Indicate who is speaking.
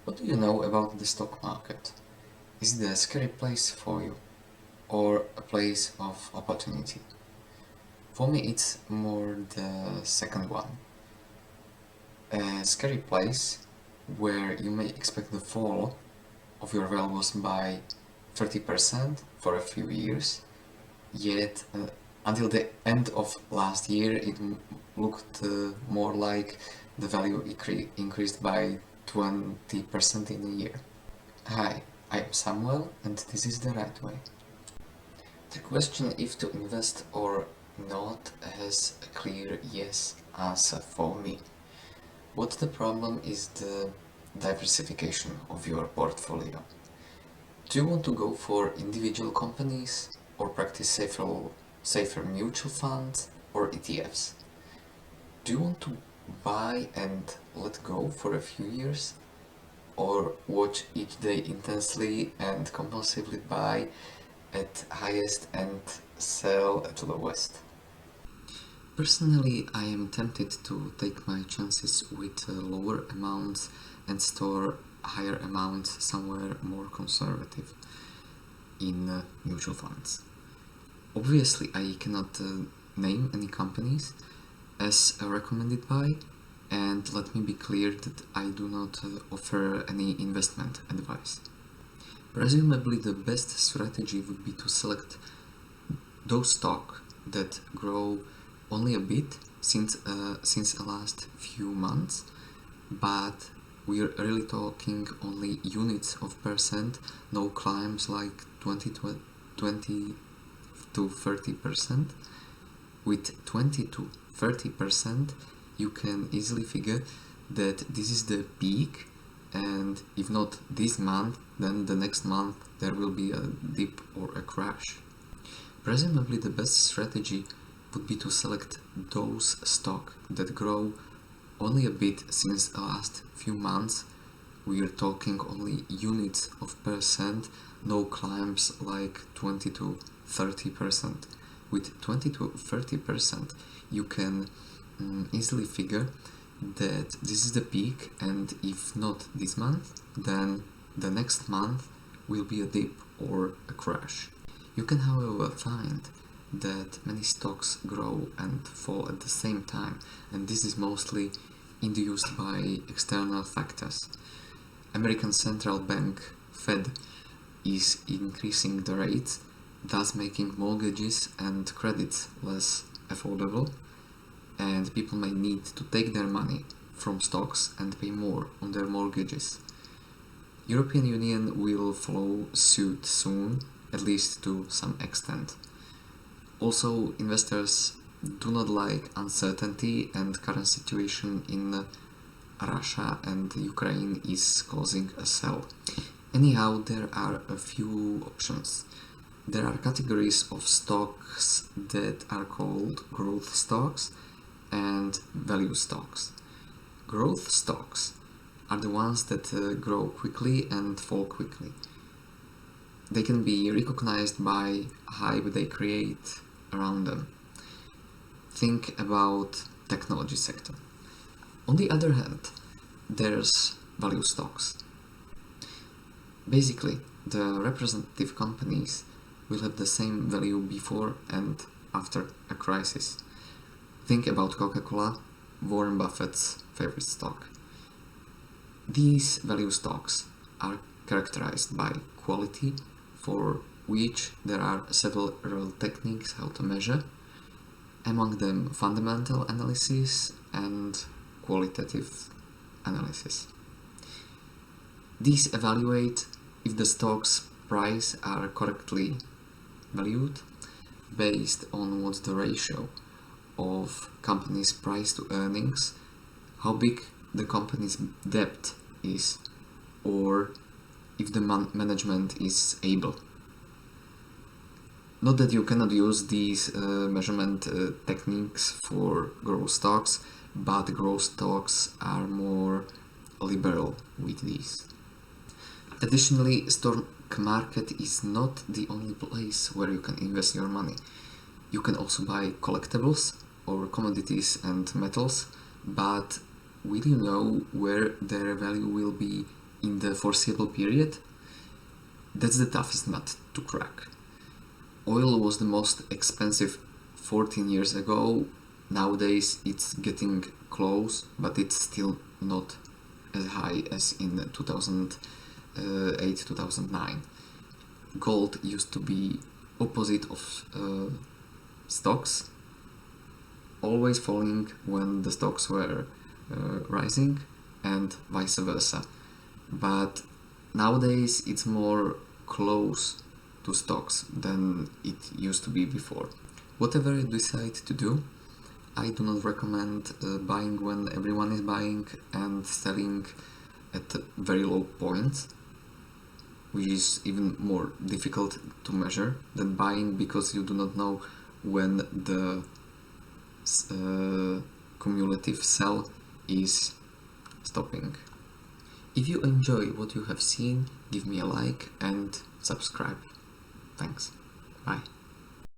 Speaker 1: What do you know about the stock market? Is it a scary place for you or a place of opportunity? For me, it's more the second one. A scary place where you may expect the fall of your values by 30% for a few years, yet until the end of last year it looked more like the value increased by 20% in a year. Hi, I'm Samuel and this is the right way. The question if to invest or not has a clear yes answer for me. What the problem is the diversification of your portfolio. Do you want to go for individual companies or practice safer mutual funds or ETFs? Do you want to buy and let go for a few years or watch each day intensely and compulsively buy at highest and sell at lowest? Personally, I am tempted to take my chances with lower amounts and store higher amounts somewhere more conservative in mutual funds. Obviously, I cannot name any companies as a recommended buy, and let me be clear that I do not offer any investment advice. Presumably, the best strategy would be to select those stocks that grow only a bit since the last few months, but we are really talking only units of percent, no climbs like 20 to 30%. With 20 to 30%, you can easily figure that this is the peak, and if not this month, then the next month there will be a dip or a crash. Presumably the best strategy would be to select those stocks that grow only a bit since the last few months. We are talking only units of percent, no climbs like 20 to 30%. With 20 to 30%, you can easily figure that this is the peak, and if not this month, then the next month will be a dip or a crash. You can, however, find that many stocks grow and fall at the same time, and this is mostly induced by external factors. American Central Bank Fed is increasing the rates, thus making mortgages and credits less affordable, and people may need to take their money from stocks and pay more on their mortgages. European Union will follow suit soon, at least to some extent. Also, investors do not like uncertainty, and current situation in Russia and Ukraine is causing a sell. Anyhow, there are a few options. There are categories of stocks that are called growth stocks and value stocks. Growth stocks are the ones that grow quickly and fall quickly. They can be recognized by hype they create around them. Think about technology sector. On the other hand, there's value stocks. Basically, the representative companies will have the same value before and after a crisis. Think about Coca-Cola, Warren Buffett's favorite stock. These value stocks are characterized by quality, for which there are several techniques how to measure, among them fundamental analysis and qualitative analysis. These evaluate if the stock's price are correctly valued based on what's the ratio of company's price to earnings, how big the company's debt is, or if the management is able. Not that you cannot use these measurement techniques for growth stocks, but growth stocks are more liberal with these. Additionally, stock market is not the only place where you can invest your money. You can also buy collectibles or commodities and metals, but will you know where their value will be in the foreseeable period, that's the toughest nut to crack. Oil was the most expensive 14 years ago. Nowadays it's getting close, but it's still not as high as in 2008, 2009. Gold used to be opposite of stocks, always falling when the stocks were rising, and vice versa. But nowadays it's more close to stocks than it used to be before. Whatever you decide to do, I do not recommend buying when everyone is buying and selling at very low points, which is even more difficult to measure than buying because you do not know when the cumulative sell is stopping. If you enjoy what you have seen, give me a like and subscribe. Thanks. Bye.